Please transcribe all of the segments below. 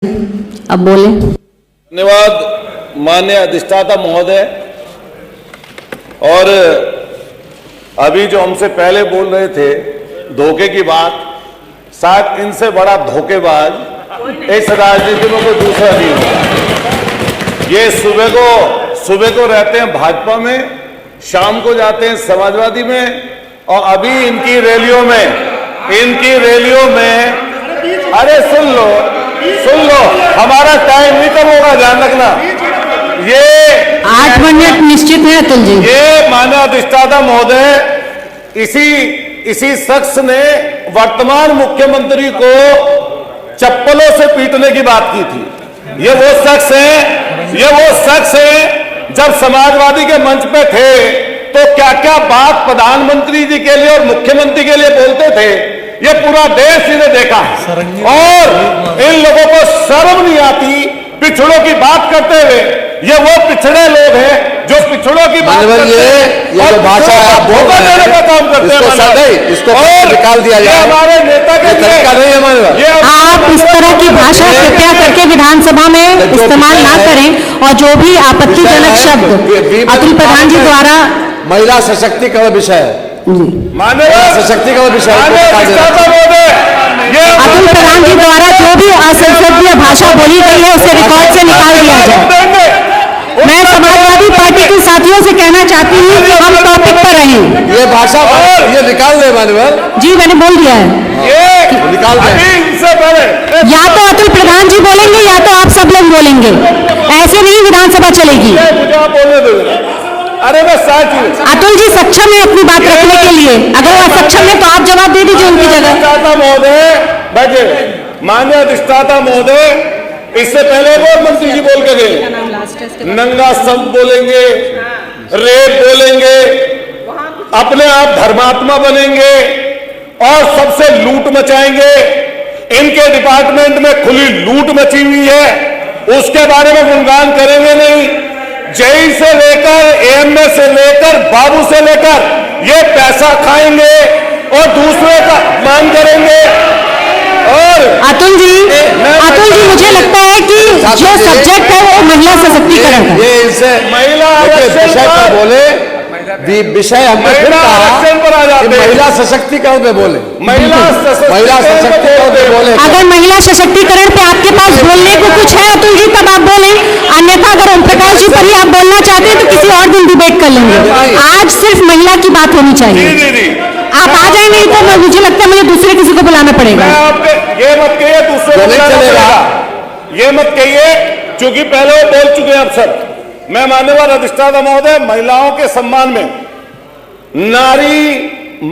अब बोले। धन्यवाद माननीय अधिष्ठाता महोदय। और अभी जो हमसे पहले बोल रहे थे धोखे की बात, शायद इनसे बड़ा धोखेबाज इस राजनीति में कोई दूसरा नहीं होगा। ये सुबह को रहते हैं भाजपा में, शाम को जाते हैं समाजवादी में, और अभी इनकी रैलियों में अरे सुन लो, हमारा टाइम नहीं कम होगा, ध्यान रखना। ये 8 मिनट निश्चित है अतुल जी। ये माननीय अधिष्ठाता महोदय, इसी शख्स ने वर्तमान मुख्यमंत्री को चप्पलों से पीटने की बात की थी। ये वो शख्स है जब समाजवादी के मंच पे थे तो क्या क्या बात प्रधानमंत्री जी के लिए और मुख्यमंत्री के लिए बोलते थे, ये पूरा देश इन्हें देखा है। और इन लोगों को शर्म नहीं आती पिछड़ों की बात करते हुए। ये वो पिछड़े लोग हैं जो पिछड़ों की बात करते हैं, ये जो भाषा है आप धोखा देने का काम करते हैं। इसको निकाल दिया जाए, हमारे नेता के तरीका नहीं है। आप इस तरह की भाषा कृपया करके विधानसभा में इस्तेमाल ना करें, और जो भी आपत्तिजनक शब्द अतुल प्रधान जी द्वारा महिला सशक्तिकरण विषय सशक्तिकरण विषय अतुल प्रधान जी द्वारा जो भी असंसदीय भाषा बोली गई है उसे रिकॉर्ड से निकाल दिया जाए। मैं समाजवादी पार्टी के साथियों से कहना चाहती हूँ कि हम टॉपिक पर रहें। ये भाषा ये निकाल दे मानवर जी, मैंने बोल दिया है, निकाल दे। या तो अतुल प्रधान जी बोलेंगे या तो आप सब लोग बोलेंगे, ऐसे नहीं विधानसभा चलेगी। अरे बस अतुल जी सक्षम है अपनी बात रखने के लिए, अगर वो असक्षम है तो आप जवाब दे दीजिए उनकी जगह। माननीय अधिष्ठाता महोदय, इससे पहले और मंत्री जी बोल के गए, नंगा शब्द बोलेंगे, रेप बोलेंगे, अपने आप धर्मात्मा बनेंगे और सबसे लूट मचाएंगे। इनके डिपार्टमेंट में खुली लूट मची हुई है, उसके बारे में गुणगान करेंगे नहीं। जेई से लेकर एएमए से लेकर बाबू से लेकर ये पैसा खाएंगे और दूसरे का मान करेंगे। और अतुल जी मुझे लगता है कि जो सब्जेक्ट है वो महिला सशक्तिकरण है। ये इनसे महिला विषय पर बोले, विषय हमने फिर कहा महिला सशक्तिकरण पे बोले, महिला सशक्तिकरण पे बोले। अगर महिला सशक्तिकरण पे आपके पास बोलने को कुछ है अतुल जी तब आप बोलें, अन्यथा अगर ओम प्रकाश जी पर ही आप बोलना चाहते हैं तो किसी और दिन डिबेट कर लेंगे। आज सिर्फ महिला की बात होनी चाहिए। आप आ जाए नहीं तो मुझे लगता है मुझे दूसरे किसी को बुलाना पड़ेगा। ये मत कहिए दूसरे को बुलाना पड़ेगा, ये मत कहिए, क्योंकि पहले वो बोल चुके हैं अफसर। मैं माननीय अधिष्ठाता महोदय, महिलाओं के सम्मान में नारी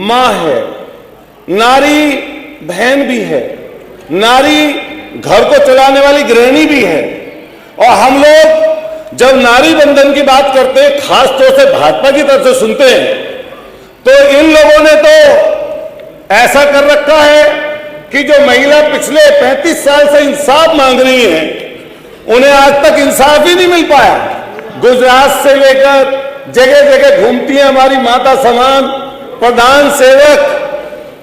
मां है, नारी बहन भी है, नारी घर को चलाने वाली गृहिणी भी है। और हम लोग जब नारी बंधन की बात करते हैं, खासतौर से भाजपा की तरफ से सुनते हैं, तो इन लोगों ने तो ऐसा कर रखा है कि जो महिला पिछले 35 साल से इंसाफ मांग रही है, उन्हें आज तक इंसाफ ही नहीं मिल पाया। गुजरात से लेकर जगह जगह घूमती है हमारी माता समान, प्रधान सेवक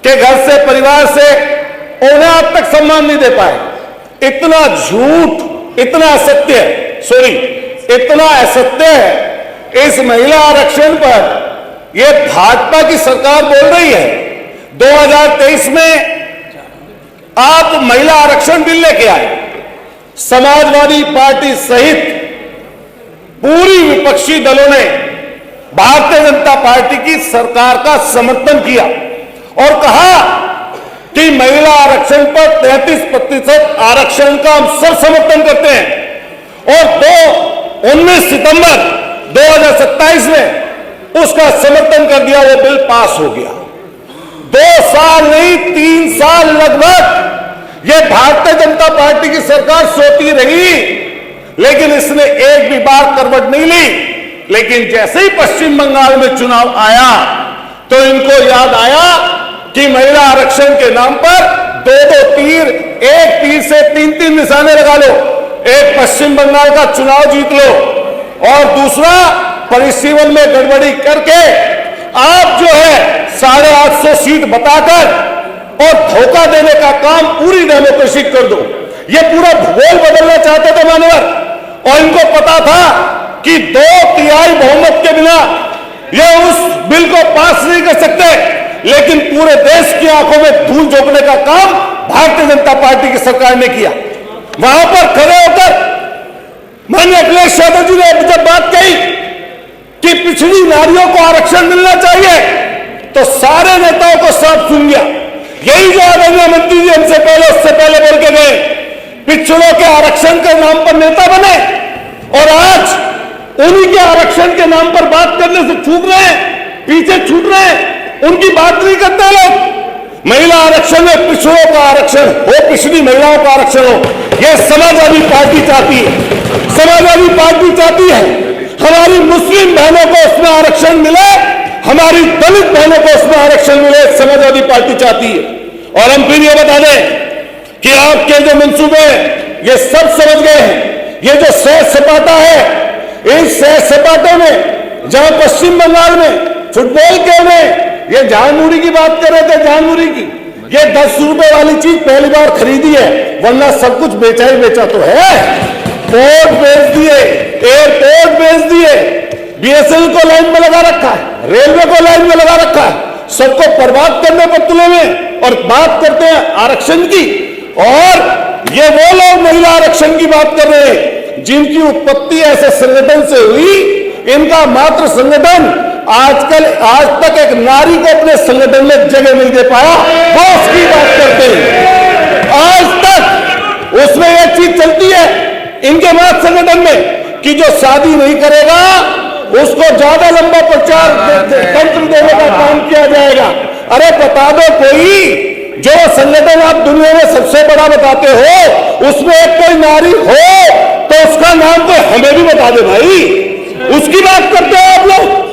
के घर से, परिवार से, उन्हें आज तक सम्मान नहीं दे पाए। इतना झूठ, इतना असत्य है इस महिला आरक्षण पर ये भाजपा की सरकार बोल रही है। 2023 में आप महिला आरक्षण बिल लेके आए, समाजवादी पार्टी सहित पूरी विपक्षी दलों ने भारतीय जनता पार्टी की सरकार का समर्थन किया और कहा कि महिला आरक्षण पर 33% आरक्षण का हम सब समर्थन करते हैं। और 19 सितंबर 2027 में उसका समर्थन कर दिया, वो बिल पास हो गया। 2 साल नहीं 3 साल लगभग ये भारतीय जनता पार्टी की सरकार सोती रही, लेकिन इसने एक भी बार करवट नहीं ली। लेकिन जैसे ही पश्चिम बंगाल में चुनाव आया तो इनको याद आया कि महिला आरक्षण के नाम पर 2-2 तीर, एक तीर से 3-3 निशाने लगा लो। एक पश्चिम बंगाल का चुनाव जीत लो और दूसरा परिसीमन में गड़बड़ी करके आप जो है 850 सीट बताकर और धोखा देने का काम पूरी डेमोक्रेसी कर दो। ये पूरा भूगोल बदलना चाहते थे मान्यवर, और इनको पता था कि 2/3 बहुमत के बिना ये उस बिल को पास नहीं कर सकते, लेकिन पूरे देश की आंखों में धूल झोंकने का काम भारतीय जनता पार्टी की सरकार ने किया। वहां पर खड़े होकर माननीय अखिलेश यादव जी ने जब बात कही कि पिछड़ी नारियों को आरक्षण मिलना चाहिए, तो सारे नेताओं को साफ सुन गया। यही जो आदरणीय मंत्री जी हमसे पहले उससे पहले बोल के गए, पिछड़ों के आरक्षण के नाम पर नेता बने, और आज उन्हीं के आरक्षण के नाम पर बात करने से छूट रहे हैं, पीछे छूट रहे हैं, उनकी बात नहीं करते लोग। महिला आरक्षण में पिछड़ों का आरक्षण हो, पिछड़ी महिलाओं का आरक्षण हो, यह समाजवादी पार्टी चाहती है। समाजवादी पार्टी चाहती है हमारी मुस्लिम बहनों को उसमें आरक्षण मिले, हमारी दलित बहनों को उसमें आरक्षण मिले, समाजवादी पार्टी चाहती है। और हम फिर ये बता दें कि आपके जो मंसूबे ये सब समझ गए हैं। ये जो सैर सपाटा है, इस सैर सपाटे में जहां पश्चिम बंगाल में फुटबॉल के में ये झालमुड़ी की बात कर रहे थे, झालमुड़ी की, ये 10 रुपए वाली चीज पहली बार खरीदी है, वरना सब कुछ बेचा ही बेचा तो है। पोर्ट बेच दिए, एयरपोर्ट बेच दिए, बीएसएनएल को लाइन में लगा रखा है, रेलवे को लाइन में लगा रखा है, सबको बर्बाद करने पर तुले में, और बात करते हैं आरक्षण की। और ये वो लोग महिला आरक्षण की बात कर रहे हैं जिनकी उत्पत्ति ऐसे संगठन से हुई, इनका मात्र संगठन आज तक एक नारी को अपने संगठन में जगह नहीं दे पाया, वो उसकी बात करते हैं। आज तक उसमें यह चीज चलती है इनके मात संगठन में कि जो शादी नहीं करेगा उसको ज्यादा लंबा प्रचार तंत्र देने का काम किया जाएगा। अरे बता दो कोई, जो संगठन आप दुनिया में सबसे बड़ा बताते हो उसमें एक कोई नारी हो तो उसका नाम कोई हमें भी बता दे भाई, उसकी बात करते हो आप लोग।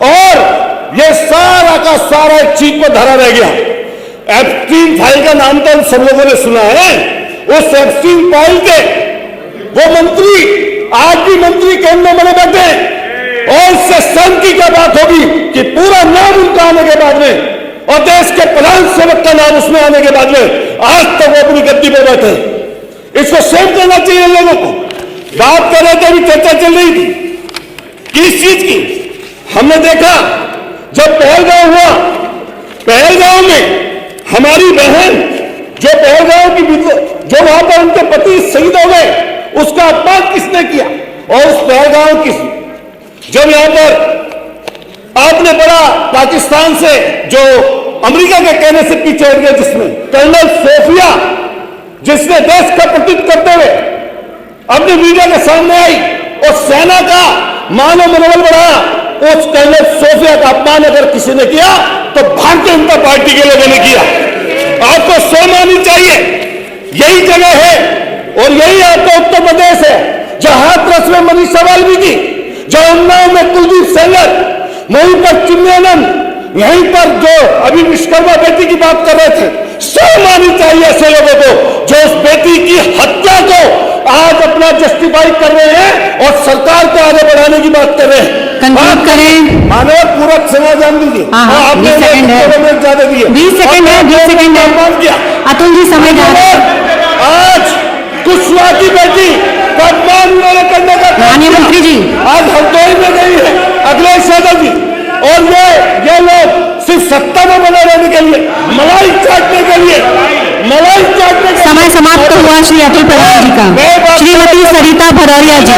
और ये सारा का सारा एक चीज पर धरा रह गया। एप्स्टीन फाइल का नाम तो हम सब लोगों ने सुना है। उस एप्स्टीन फाइल के वो मंत्री आज भी मंत्री केंद्र में बैठे, और इससे शर्म की क्या बात होगी कि पूरा नाम उनका आने के बाद में और देश के प्रधान सेवक का नाम उसमें आने के बाद में आज तक वो अपनी गद्दी पर बैठे। इसको सेव करना चाहिए लोगों को। बात कर रहे थे, अभी चर्चा चल रही थी किस चीज की। हमने देखा जब पहलगांव हुआ, पहलगांव में हमारी बहन जो पहलगांव की जो वहां पर उनके पति शहीद हो गए, उसका अपमान किसने किया। और उस पहलगांव की जब यहां पर आपने बड़ा पाकिस्तान से जो अमेरिका के कहने से पीछे हट गए, जिसमें कर्नल सोफिया जिसने देश का प्रतिनिधित्व करते हुए अपने मीडिया के सामने आई और सेना का मानव मनोबल बढ़ाया, उस कर्नल सोफिया का अपमान अगर किसी ने किया तो भारतीय जनता पार्टी के लोगों ने किया। आपको शर्म आनी चाहिए। यही जगह है और यही आपका उत्तर प्रदेश है जहां हाथरस में मनीषा वाल्मीकि, जहां उन्नाव में कुलदीप सेंगर, वहीं पर चिन्मयानंद, यहीं पर जो अभी विश्वकर्मा बेटी की बात कर रहे थे। शर्म आनी चाहिए ऐसे लोगों को जो उस बेटी की हत्या को आज अपना जस्टिफाई कर रहे हैं और सरकार को आगे बढ़ाने की बात कर रहे हैं। कंक्लूड करें। मानव पूरा समाधान दीजिए। आपने 20 सेकंड है, ज्यादा दिए। 20 सेकंड है, 20 सेकंड है। अतुल जी समय जा रहा है। आज कुशवाहा की बेटी का अपमान उन्होंने करने का माननीय मंत्री जी आज हरदोई में गई है अखिलेश यादव जी, और ये लोग सिर्फ सत्ता में बने रहने के लिए, मलाई चाटने के लिए, मलाई चाटने के समय समाप्त हुआ श्री अतुल प्रधान जी का। श्रीमती सरिता भदौरिया जी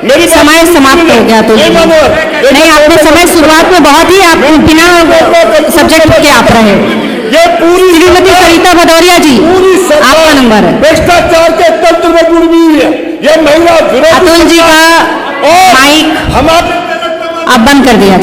मेरी समय समाप्त हो गया। अतुल जी नहीं, आपने समय शुरुआत में बहुत ही आप बिना सब्जेक्ट के आप रहे। ये पूरी श्रीमती सरिता भदौरिया जी आपका नंबर है। भ्रष्टाचार के तंत्र में जुड़ हुई है। ये महिला विरोधी अतुल जी का माइक हमारे आप बंद कर दिया।